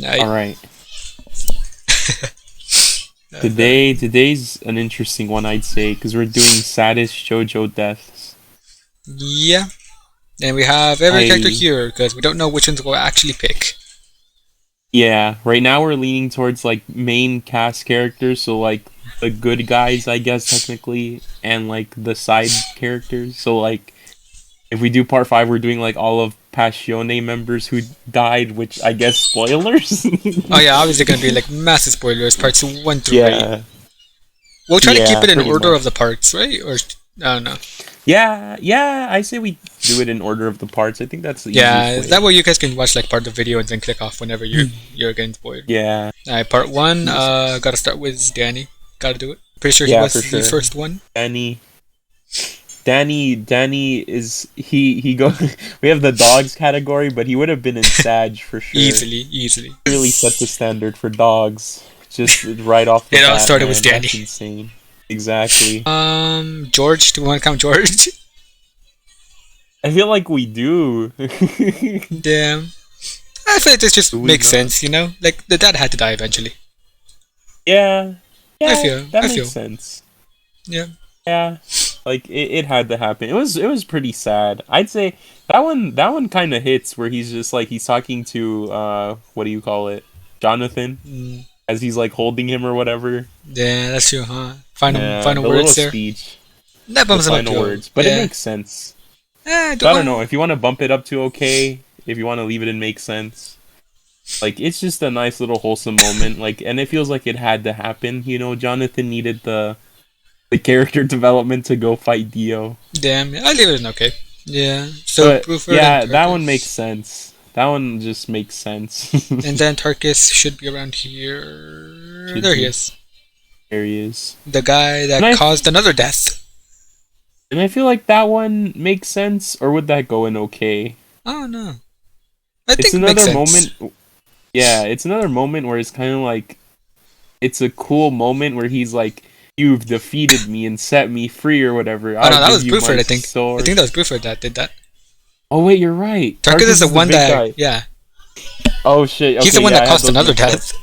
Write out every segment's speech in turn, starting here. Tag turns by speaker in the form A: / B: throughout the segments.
A: All right. Today's an interesting one, I'd say, because we're doing saddest JoJo deaths.
B: Yeah. And we have every character
A: I
B: here because we don't know which ones we'll actually pick.
A: Yeah, right now we're leaning towards like main cast characters, so like the good guys, I guess technically, and like the side characters. So like if we do part 5, we're doing like all of Passione members who died, which I guess spoilers.
B: Oh yeah, obviously gonna be like massive spoilers, parts 1 through 8.
A: Yeah,
B: We'll try to keep
A: yeah,
B: it in
A: pretty
B: order
A: much.
B: of the parts, right? Or I don't know.
A: Yeah, I say we do it in order of the parts. I think that's the
B: Yeah,
A: easiest
B: is that
A: way.
B: way you guys can watch like part of the video and then click off whenever you're getting spoiled.
A: Yeah,
B: Alright, part 1, gotta start with Danny. Gotta do it. Pretty sure he
A: yeah,
B: was
A: for
B: the
A: sure.
B: first one.
A: Danny is he go. We have the dogs category, but he would have been in Sag for sure.
B: Easily.
A: Really set the standard for dogs, just right off the
B: It all
A: bat,
B: started with
A: man.
B: Danny.
A: That's insane. Exactly.
B: George, do we want to count George?
A: I feel like we do.
B: Damn. I feel like this just
A: Do we
B: makes
A: not?
B: sense, you know? Like, the dad had to die eventually.
A: Yeah,
B: I
A: yeah,
B: feel.
A: that
B: I
A: makes
B: feel.
A: sense.
B: Yeah.
A: Yeah, like it had to happen. It was pretty sad. I'd say that one kind of hits where he's just like he's talking to what do you call it, Jonathan,
B: Mm,
A: as he's like holding him or whatever.
B: yeah, that's true, huh? Final,
A: Yeah,
B: final
A: the little
B: words there.
A: speech,
B: That
A: the
B: bumps him up
A: final
B: to
A: words, but it
B: yeah.
A: makes sense.
B: Eh,
A: So I don't know if you want to bump it up to okay, if you want to leave it in make sense. Like it's just a nice little wholesome moment, like, and it feels like it had to happen. Jonathan needed the character development to go fight Dio.
B: Damn, I'll leave it in okay. Yeah. So
A: But
B: Bruford
A: yeah,
B: and
A: that one makes
B: Tarkus.
A: sense. That one just makes sense.
B: And then Tarkus should be around here.
A: Should
B: There he
A: be.
B: is.
A: There he is.
B: The guy
A: And
B: that caused another death.
A: I feel like that one makes sense, or would that go in okay?
B: Oh no. I
A: It's
B: think it makes
A: another
B: sense.
A: moment. Yeah, it's another moment where it's kind of like it's a cool moment where he's like, "You've defeated me and set me free," or whatever.
B: Oh no,
A: I'll
B: that
A: give
B: was
A: you
B: Bruford,
A: my
B: I think. I
A: sword.
B: think that was Bruford that did that.
A: Oh wait, you're right.
B: Tarkus is the
A: the
B: one
A: big
B: that,
A: guy.
B: yeah.
A: Oh shit.
B: He's the
A: Okay,
B: one
A: yeah,
B: that
A: I had
B: caused
A: those
B: another
A: mixed up.
B: death.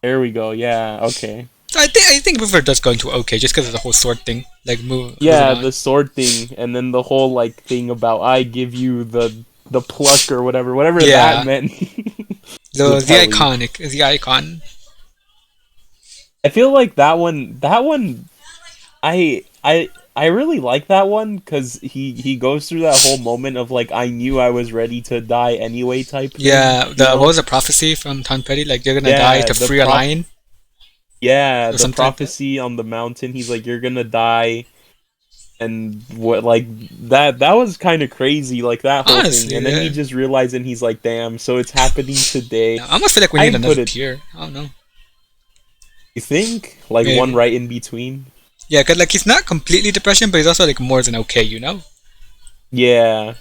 A: There we go. Yeah. Okay.
B: So I think Bruford does go into okay just because of the whole sword thing. Like moving
A: Yeah,
B: on.
A: the sword thing, and then the whole like thing about I give you the pluck or whatever
B: Yeah.
A: that meant.
B: The
A: Pelly.
B: the icon.
A: I feel like that one, I really like that one because he goes through that whole moment of like I knew I was ready to die anyway type thing.
B: Yeah,
A: you
B: the
A: know?
B: what was the prophecy from Tom Petty? Like you're gonna die
A: Yeah,
B: to
A: the
B: free a lion
A: yeah,
B: or
A: the
B: something like that.
A: prophecy on the mountain. He's like you're gonna die, and what like that was kind of crazy, like that whole thing.
B: Honestly,
A: And then he
B: yeah.
A: just realized, and he's like, damn, so it's happening today.
B: I almost feel like we need
A: I'd put
B: another
A: it.
B: tier. I don't know.
A: You think like one
B: Maybe.
A: right in between?
B: Yeah, cause like he's not completely depression, but he's also like more than okay, you know?
A: Yeah.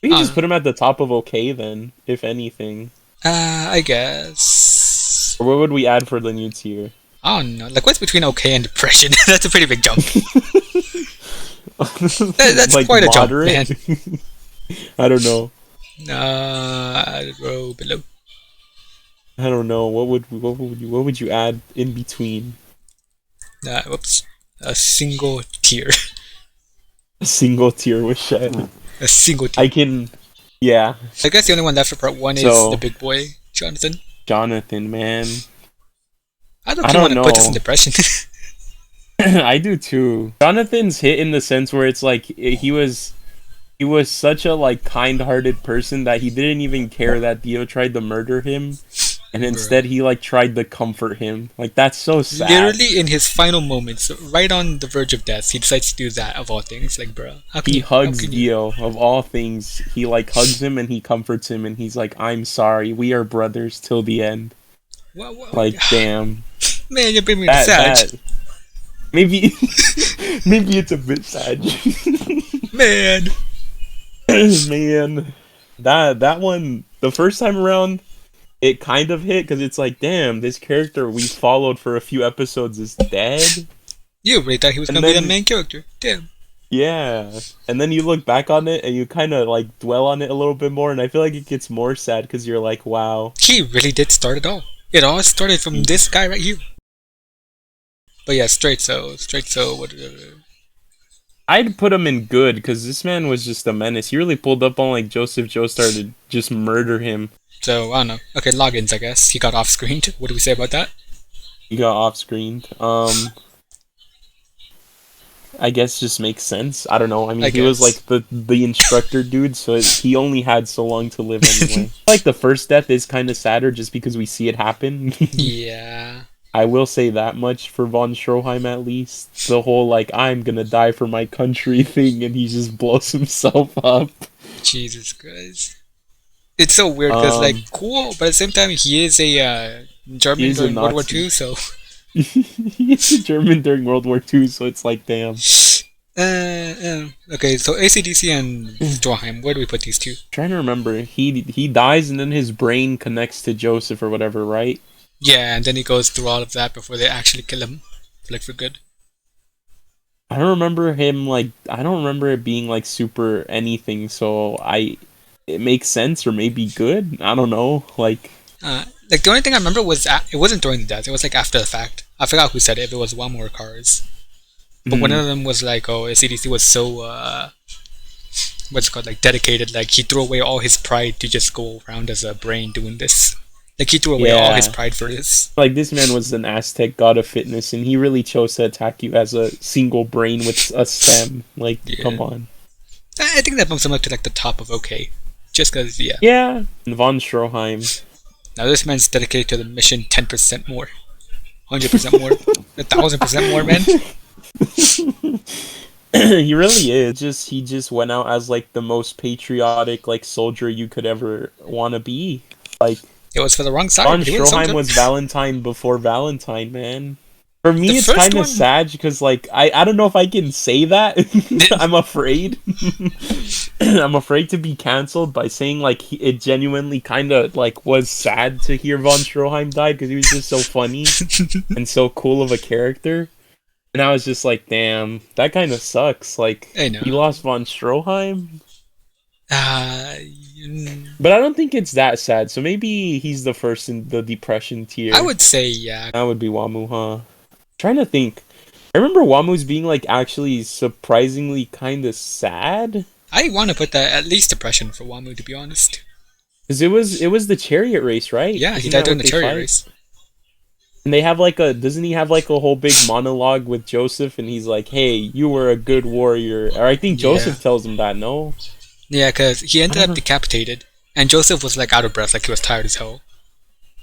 A: We can just
B: Uh,
A: put him at the top of okay then, if anything.
B: I guess.
A: Or what would we add for the new tier?
B: I don't know. Like what's between okay and depression? That's a pretty big jump. That's
A: Like
B: quite a jump, man.
A: moderate? I don't know.
B: Row below.
A: I don't know. What would you add in between?
B: Whoops. A single tier.
A: A single tier with Shen.
B: A single tier.
A: I can. Yeah,
B: I guess the only one left for part 1 is
A: So-
B: the big boy, Jonathan.
A: Jonathan, man.
B: I
A: I
B: don't want to
A: don't
B: put this in
A: know.
B: depression.
A: I do too. Jonathan's hit in the sense where it's like he was such a like kind-hearted person that he didn't even care that Dio tried to murder him, and instead he like tried to comfort him. Like that's so sad.
B: Literally in his final moments, right on the verge of death, he decides to do that of all things. Like, bro,
A: He
B: how
A: hugs
B: can you?
A: Dio of all things. He like hugs him and he comforts him and he's like, "I'm sorry. We are brothers till the end."
B: What,
A: Like, damn.
B: man, you're bringing me to
A: That
B: Sag.
A: that maybe maybe it's a bit sad.
B: Man.
A: Man, that one the first time around, it kind of hit because it's like, damn, this character we followed for a few episodes is dead.
B: You really thought he was
A: And
B: gonna be the
A: then-
B: main character. Damn.
A: Yeah. And then you look back on it and you kind of like dwell on it a little bit more, and I feel like it gets more sad because you're like, wow.
B: He really did start it all. It all started from this guy right here. But yeah, straight so. What?
A: I'd put him in good because this man was just a menace. He really pulled up on like Joseph Joe started to just murder him.
B: So I don't know. Okay, logins. I guess he got off screened. What do we say about that?
A: He got off screened. I guess just makes sense. I don't know. I mean,
B: I
A: he was like
B: guess.
A: the instructor dude, so he only had so long to live anyway. Like the first death is kind of sadder just because we see it happen.
B: Yeah.
A: I will say that much for von Stroheim at least. The whole like I'm gonna die for my country thing, and he just blows himself up.
B: Jesus Christ. It's so weird because like
A: Um,
B: cool, but at the same time he is a
A: he
B: German
A: is a
B: during World War
A: Nazi.
B: II. So
A: He's a German during World War II, so it's like damn.
B: okay. So ACDC and Stroheim. Where do we put these two?
A: Trying to remember, he dies and then his brain connects to Joseph or whatever, right?
B: Yeah, and then he goes through all of that before they actually kill him, like for good.
A: I don't remember him like I don't remember it being like super anything, so I it makes sense or maybe good. I don't know. Like
B: Like the only thing I remember was it wasn't during the death. It was like after the fact. I forgot who said it. If it was one more cars, but one
A: mm,
B: of them was like, "Oh, CDC was so what's it called, like dedicated. Like he threw away all his pride to just go around as a brain doing this. Like he threw away all his
A: yeah.
B: pride for this."
A: Like this man was an Aztec god of fitness and he really chose to attack you as a single brain with a stem. Like
B: Yeah,
A: come on.
B: I think that bumps him up to like the top of okay, just because yeah.
A: Yeah. Von Stroheim.
B: Now this man's dedicated to the mission 10% more, 100% more, 1,000% more, man.
A: He really is. Just he just went out as like the most patriotic like soldier you could ever want to be. Like
B: It was for the wrong side,
A: Von
B: but he was so
A: Stroheim
B: good.
A: was Valentine before Valentine, man. For
B: The
A: me, it's
B: first
A: kind of
B: one,
A: sad because like I don't know if I can say that. I'm afraid. I'm afraid to be canceled by saying like it genuinely kind of like was sad to hear Von Stroheim died because he was just so funny and so cool of a character. And I was just like, damn, that kind of sucks. Like,
B: I
A: we
B: know.
A: lost Von Stroheim.
B: Uh,
A: But I don't think it's that sad. So maybe he's the first in the depression
B: I
A: tier.
B: would say yeah.
A: That would be Wamu, huh? Trying to think. I remember Wamu's being like actually surprisingly kind of sad.
B: I want to put that at least depression for Wamu, to be honest.
A: Cause it was the chariot race, right?
B: Yeah, he
A: Isn't
B: died
A: that
B: during
A: what
B: the
A: they
B: chariot
A: fight?
B: race.
A: And they have like a doesn't he have like a whole big monologue with Joseph and he's like, "Hey, you were a good warrior." Or I think
B: Yeah.
A: Joseph tells him that, no?
B: Yeah, because he
A: I
B: ended
A: don't
B: up
A: know.
B: decapitated, and Joseph was like out of breath, like he was tired as hell.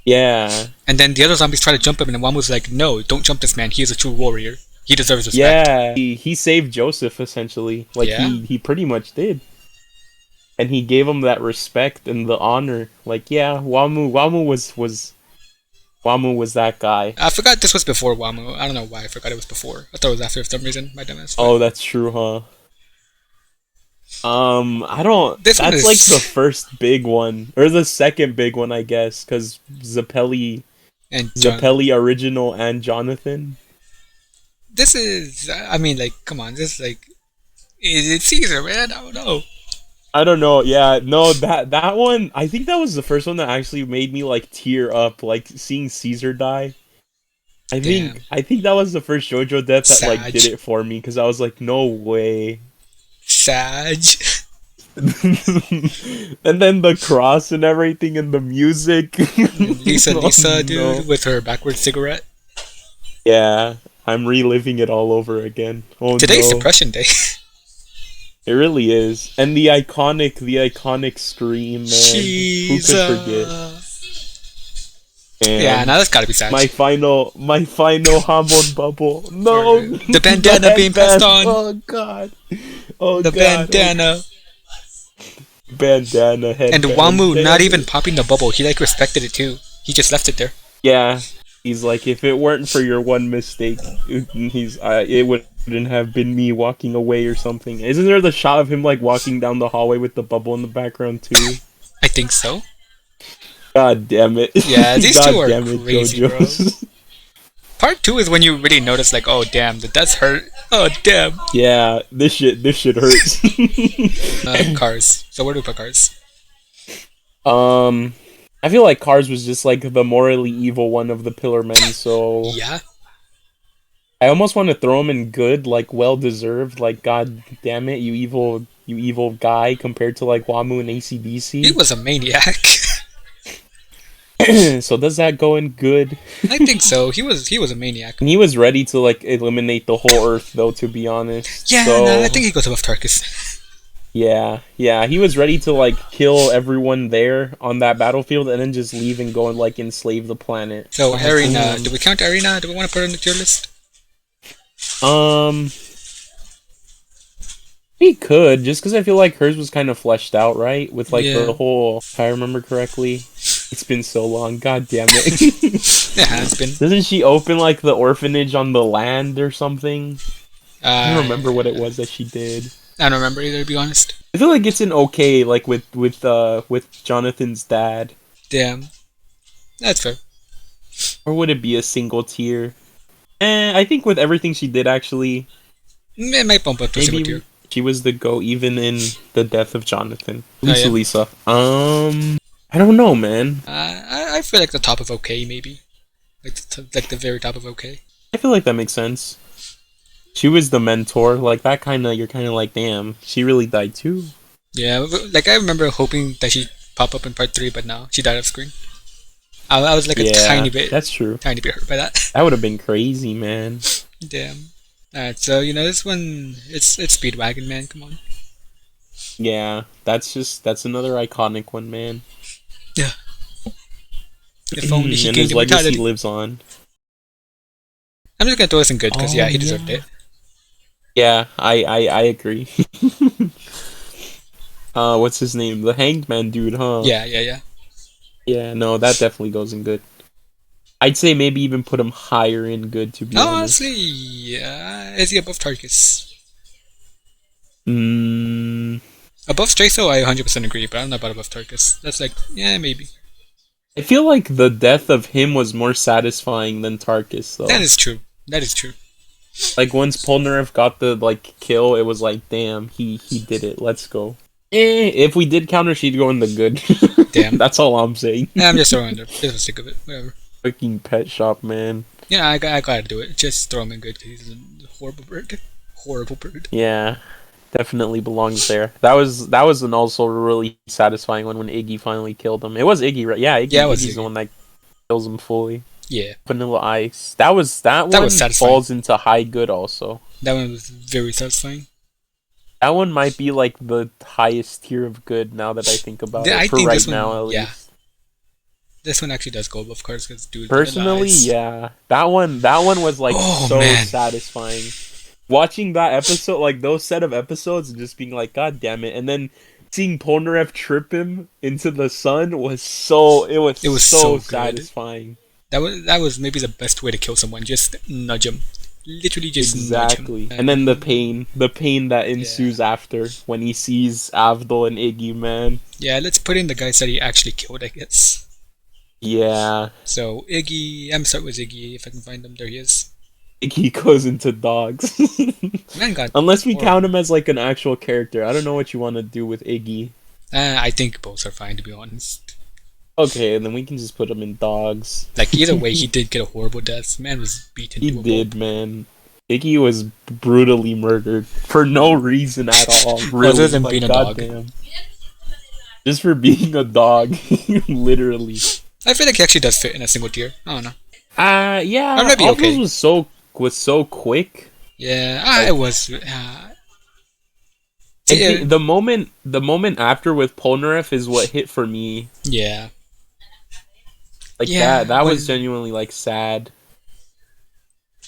A: Yeah.
B: And then the other zombies tried to jump him, and one was like, "No, don't jump this man. He is a true warrior. He deserves respect."
A: Yeah, he saved Joseph essentially. Like
B: Yeah.
A: he pretty much did. And he gave him that respect and the honor. Like yeah, Wamu was that guy.
B: I forgot this was before Wamu. I don't know why I forgot it was before. I thought it was after for some reason. My dumbass. But
A: Oh, that's true, huh? I don't.
B: this one
A: That's like the
B: is
A: first big one or the second big one, I guess, because
B: and John.
A: Zappelli original and Jonathan.
B: This is. I mean, like, come on. This is like. It's Caesar, man. I don't know.
A: I don't know. Yeah, no, that one. I think that was the first one that actually made me like tear up, like seeing Caesar die. I think
B: Damn.
A: I think that was the first JoJo death that like did
B: Sag.
A: it for me because I was like, no way.
B: Sag.
A: And then the cross and everything and the music.
B: Lisa,
A: Oh
B: Lisa,
A: no.
B: dude, with her backward cigarette.
A: Yeah, I'm reliving it all over again. Oh
B: Today's
A: no.
B: Depression Day.
A: It really is. And the iconic scream, man. Who could forget?
B: Yeah,
A: And
B: now that's gotta be Sag.
A: my final Hamon bubble. No,
B: The bandana being passed on.
A: Oh god. Oh
B: The
A: god.
B: bandana.
A: Bandana
B: And
A: headband.
B: Wamu not
A: Damn
B: even
A: it.
B: popping the bubble. He like respected it too. He just left it there.
A: Yeah. He's like, if it weren't for your one mistake, it wouldn't have been me walking away or something. Isn't there the shot of him like walking down the hallway with the bubble in the background too?
B: I think so.
A: God damn it.
B: Yeah, these two
A: God
B: are
A: damn it,
B: crazy, bro.
A: JoJo.
B: Part 2 is when you really notice, like, oh damn, the deaths hurt. Oh damn.
A: Yeah, this shit hurts.
B: Cars. So where do we put Cars?
A: um, I feel like Cars was just like the morally evil one of the Pillar Men, so
B: Yeah.
A: I almost want to throw him in good, like well deserved. Like, god damn it, you evil guy, compared to like Wamu and
B: He
A: ACDC.
B: was a maniac.
A: So does that go in good?
B: I think so. He was a maniac.
A: And he was ready to like eliminate the whole Earth, though. To be honest,
B: Yeah, no, I
A: so
B: think he goes above Tarkus.
A: yeah, he was ready to like kill everyone there on that battlefield, and then just leave and go and like enslave the planet.
B: So
A: God
B: Arena,
A: damn.
B: do we count Arena? Do we want to put her on the tier list?
A: Um, we could, just because I feel like hers was kind of fleshed out, right? With like
B: Yeah.
A: the whole, if I remember correctly, it's been so long. God damn it!
B: It has been.
A: Doesn't she open like the orphanage on the land or something? I don't remember what it was that she did.
B: I don't remember either, to be honest.
A: I feel like it's an okay, like with Jonathan's dad,
B: Damn. That's fair.
A: or would it be a single tier? I think with everything she did, actually,
B: It might bump up to a single
A: maybe
B: tier.
A: she was the GOAT even in the death of Jonathan.
B: Oh, yeah.
A: Lisa. I don't know, man.
B: I feel like the top of okay, maybe. Like the very top of okay.
A: I feel like that makes sense. She was the mentor, like that kind of. You're kind of like, damn, she really died too.
B: Yeah, like I remember hoping that she'd pop up in part 3, but no, she died off screen. I was like a
A: Yeah,
B: tiny
A: that's true.
B: bit hurt by that.
A: That would have been crazy, man.
B: Damn. Alright, so this one, it's Speedwagon, man. Come on.
A: Yeah, that's another iconic one, man.
B: Yeah. If only he
A: And
B: gained
A: his legacy
B: immortality.
A: lives on.
B: I'm just gonna throw this in good because
A: Oh,
B: yeah, he deserved
A: yeah.
B: it.
A: Yeah, I agree. What's his name? The Hanged Man dude, huh?
B: Yeah.
A: Yeah, no, that definitely goes in good. I'd say maybe even put him higher in good, to be honest.
B: Honestly, yeah, is he above Tarkus?
A: Mm,
B: Above Straso, I 100% agree, but I don't know about above Tarkus. That's like, yeah, maybe.
A: I feel like the death of him was more satisfying than Tarkus, though.
B: That is true. That is true.
A: Like, once Polnareff got the, like, kill, it was like, damn, he did it, let's go. If we did counter, she'd go in the good.
B: Damn.
A: That's all I'm saying.
B: Nah, I'm just throwing there. Just for the sake of it. Whatever.
A: Fucking pet shop, man.
B: Yeah, I gotta do it. Just throw him in good because he's a horrible bird. Horrible bird.
A: Yeah, definitely belongs there. That was an also really satisfying one when Iggy finally killed him. It was Iggy, right? Yeah,
B: Yeah, it was
A: Iggy's the
B: Iggy.
A: one that kills him fully.
B: Yeah,
A: Vanilla Ice. That one
B: was satisfying.
A: falls into high good also.
B: that one was very satisfying.
A: That one might be like the highest tier of good now that I think about
B: Yeah,
A: it.
B: I
A: For
B: think
A: right
B: this one-
A: now, at
B: yeah.
A: least.
B: This one actually does go above cards because dude.
A: Personally,
B: Vanilla Ice.
A: yeah. That one was like
B: Oh,
A: so
B: man.
A: satisfying. Watching that episode, like those set of episodes, and just being like, God damn it! And then seeing Polnareff trip him into the sun was so
B: so good.
A: satisfying.
B: That was maybe the best way to kill someone. Just nudge him. Literally just
A: Exactly.
B: nudge him.
A: And then the pain that ensues after when he sees Avdol and Iggy, man.
B: Yeah, let's put in the guys that he actually killed, I guess.
A: Yeah.
B: So Iggy, I'm start with Iggy if I can find him. There he is.
A: Iggy goes into dogs.
B: Man got
A: Unless we
B: horrible.
A: count him as like an actual character. I don't know what you want to do with Iggy.
B: I think both are fine to be honest.
A: Okay, then we can just put him in dogs.
B: Like either way, he did get a horrible death. Man was beaten.
A: He
B: to a
A: did,
B: pulp.
A: man. Iggy was brutally murdered for no reason at all. Really,
B: Other than
A: like,
B: being a dog.
A: goddamn. Just for being a dog, literally.
B: I feel like he actually does fit in a single tier. I don't know.
A: Yeah.
B: Or maybe
A: All
B: okay.
A: those was so quick.
B: Yeah, I was.
A: I think the moment after with Polnareff is what hit for me.
B: Yeah.
A: Like
B: Yeah,
A: that
B: when-
A: was genuinely like sad.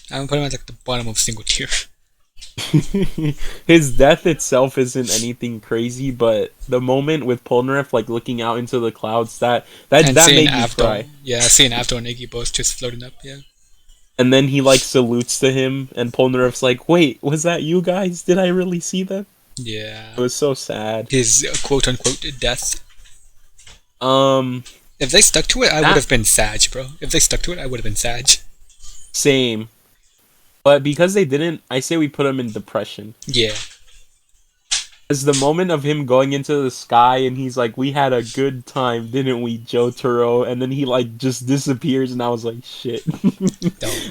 B: I'm putting him at like the bottom of single tier.
A: His death itself isn't anything crazy, but the moment with Polnareff like looking out into the clouds, that
B: And
A: made
B: seeing
A: me
B: Avdol.
A: cry.
B: Yeah, seeing Avdol and Iggy both just floating up. Yeah.
A: And then he like salutes to him, and Polnareff's like, "Wait, was that you guys? Did I really see them?"
B: Yeah.
A: It was so sad.
B: His quote unquote death.
A: Um,
B: If they stuck to it, I
A: That-
B: would have been Sag, bro. If they stuck to it, I would have been Sag.
A: Same. But because they didn't, I say we put him in depression.
B: Yeah.
A: As the moment of him going into the sky and he's like, "We had a good time, didn't we, Jotaro?" And then he like just disappears, and I was like, "Shit,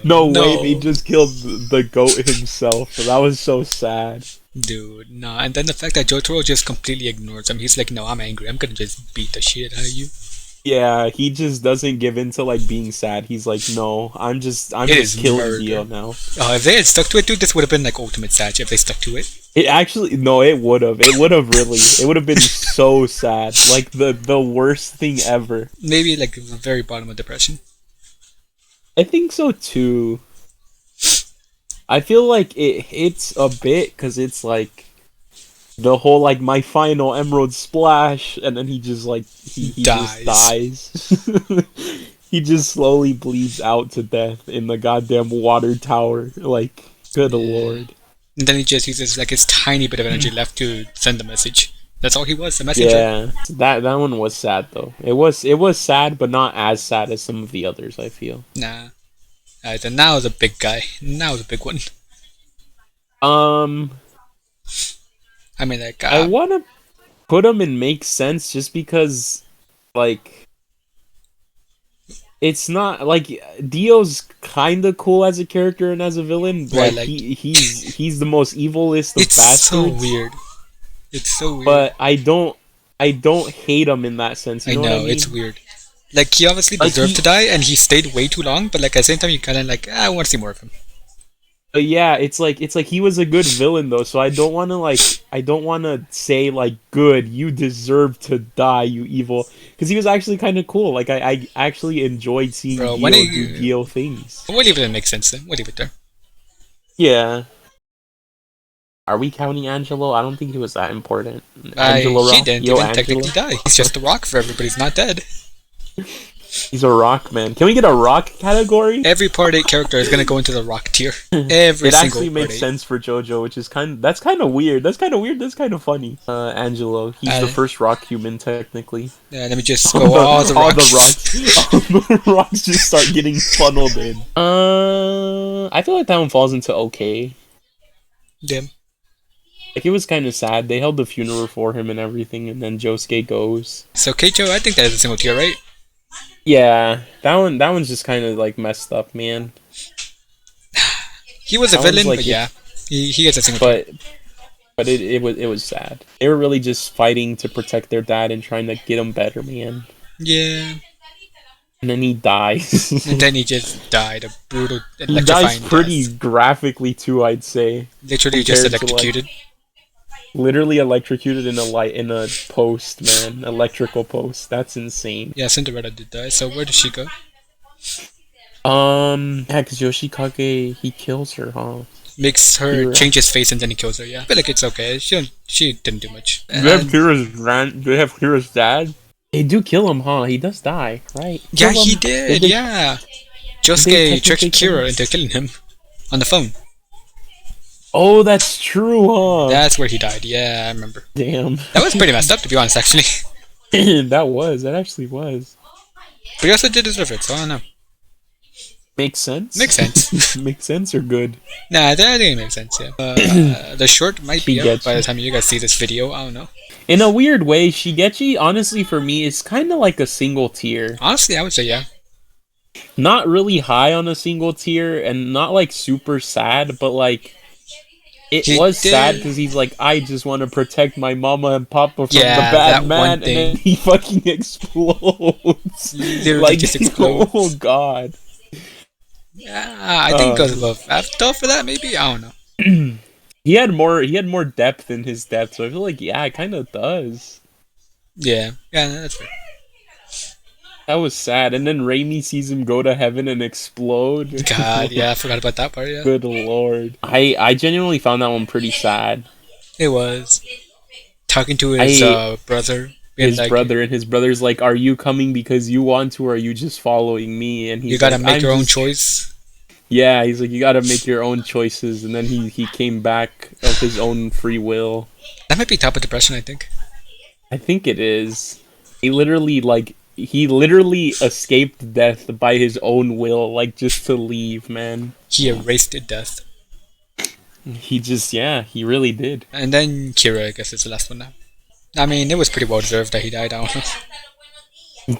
B: No.
A: no way, they
B: No.
A: just killed the goat himself." That was so sad.
B: Dude, nah. And then the fact that Jotaro just completely ignores him. He's like, no, I'm angry. I'm gonna just beat the shit out of you.
A: Yeah, he just doesn't give in to like being sad. He's like, "No, I'm
B: It
A: just
B: is
A: killing
B: murder.
A: Dio now."
B: Oh, if they had stuck to it, dude, this would have been like ultimate Satch if they stuck to it.
A: It actually no, it would have. It would have really. It would have been so sad. Like the worst thing ever.
B: Maybe like the very bottom of depression.
A: I think so too. I feel like it hits a bit because it's like the whole like my final emerald splash, and then he just like he just
B: Dies.
A: dies. He just slowly bleeds out to death in the goddamn water tower. Like, good
B: Yeah.
A: lord.
B: And then he just uses like his tiny bit of energy left to send the message. That's all he was, a messenger.
A: Yeah, that one was sad though. It was sad, but not as sad as some of the others. I feel.
B: Nah. Alright, then now the big guy. Now the big one.
A: Um,
B: I mean, like,
A: I want to put him in makes sense just because, like, it's not like Dio's kind of cool as a character and as a villain.
B: right,
A: Like
B: like,
A: he's the most evilest of
B: it's so
A: bastards.
B: weird. It's so weird.
A: But I don't hate him in that sense. You
B: I
A: know what I
B: know,
A: mean?
B: it's weird. Like, he obviously
A: Like
B: deserved to die, and he stayed way too long, but like, at the same time, you kind of like, I want to see more of him.
A: yeah, it's like he was a good villain though, so I don't want to say like good, you deserve to die, you evil, because he was actually kind of cool. Like I actually enjoyed seeing
B: Bro, when
A: Dio do
B: he.
A: Dio things.
B: We'll leave it in make sense then. We'll leave it there.
A: Yeah. Are we counting Angelo? I don't think he was that important. Angelo
B: He
A: Rock?
B: didn't
A: Yo,
B: even
A: Angelo?
B: technically die. He's just the rock for everybody. He's not dead.
A: He's a rock man. Can we get a rock category?
B: Every Part 8 character is gonna go into the rock tier. Every
A: It
B: single
A: actually
B: Part
A: makes
B: 8.
A: sense for JoJo, which is that's kind of weird. That's kind of weird. That's kind of funny. Angelo, he's the
B: Uh,
A: first rock human technically.
B: Yeah, let me just go all the
A: all
B: rocks.
A: the rocks, all the rocks just start getting funneled in. I feel like that one falls into okay.
B: Damn.
A: Like it was kind of sad. They held the funeral for him and everything, and then Josuke goes.
B: So Keicho, I think that is a single tier, right?
A: Yeah, that one's just kind of like messed up, man.
B: He was a
A: That one's
B: villain,
A: like
B: but yeah, he gets a single tier.
A: but it was sad. They were really just fighting to protect their dad and trying to get him better, man.
B: Yeah.
A: And then he dies.
B: And then he just died a brutal,
A: He dies
B: electrifying
A: pretty
B: death.
A: graphically too, I'd say.
B: Literally just
A: compared to, like,
B: electrocuted.
A: Literally electrocuted in a post, man. Electrical post. That's insane.
B: Yeah, Cinderella did die. So where did she go?
A: Yeah, because Yoshikage, he kills her, huh?
B: Makes her
A: Kira.
B: change his face and then he kills her. Yeah, I feel like it's okay. She didn't do much.
A: Do they have
B: And-
A: Kira's dad? They do kill him, huh? He does die, right?
B: yeah,
A: Kill
B: he
A: him.
B: did.
A: They-
B: Yeah,
A: they
B: Josuke tricked
A: technically kill
B: Kira
A: him.
B: into killing him on the phone.
A: Oh, that's true, huh?
B: That's where he died. Yeah, I remember.
A: Damn.
B: That was pretty messed up, to be honest, actually.
A: That actually was.
B: But he also did deserve it, so I don't know.
A: Makes sense.
B: Makes sense.
A: Makes sense or good?
B: Nah, I think it makes sense, yeah. The short might be out by the time you guys see this video, I don't know.
A: In a weird way, Shigechi, honestly, for me, is kind of like a single tier.
B: Honestly, I would say yeah.
A: Not really high on a single tier, and not like super sad, but like it
B: He
A: was sad
B: did-
A: because he's like, I just want to protect my mama and papa from
B: Yeah,
A: the
B: that
A: bad
B: one
A: man, and
B: thing.
A: then he fucking explodes.
B: Literally
A: like,
B: just explodes.
A: oh god.
B: Yeah, I think it goes above Avatar for that, maybe? I don't know.
A: He had more depth in his death, so I feel like yeah, it kind of does.
B: Yeah, that's fair.
A: That was sad, and then Raimi sees him go to heaven and explode.
B: God, yeah, I forgot about that part, yeah.
A: Good lord. I genuinely found that one pretty sad.
B: It was. Talking to his brother. Being
A: His
B: like,
A: brother, and his brother's like, "Are you coming because you want to, or are you just following me?" And he's
B: you gotta
A: like,
B: make
A: "I'm
B: your own
A: just-"
B: choice.
A: Yeah, he's like, "You gotta make your own choices," and then he came back of his own free will.
B: That might be top of depression, I think.
A: I think it is. He literally like he literally escaped death by his own will, like just to leave, man.
B: He erased death.
A: He just, yeah, he really did.
B: And then Kira, I guess, is the last one now. I mean, it was pretty well deserved that he died. I don't know.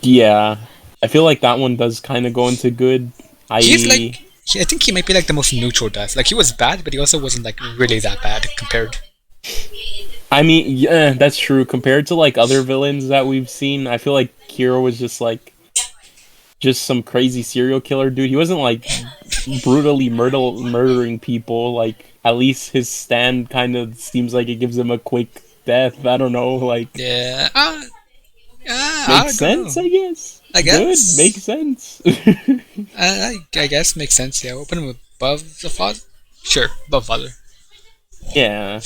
A: Yeah, I feel like that one does kind of go into good.
B: He's
A: I
B: like, I think he might be like the most neutral death. Like he was bad, but he also wasn't like really that bad compared.
A: I mean, yeah, that's true. Compared to like other villains that we've seen, I feel like Kira was just like just some crazy serial killer dude. He wasn't like brutally murdering people. Like at least his stand kind of seems like it gives him a quick death. I don't know. Like
B: Yeah, I
A: makes
B: don't know.
A: sense, I guess.
B: I
A: Good, makes
B: guess.
A: sense.
B: I guess makes sense. Yeah, we'll put him above the father. Sure, above father.
A: Yeah.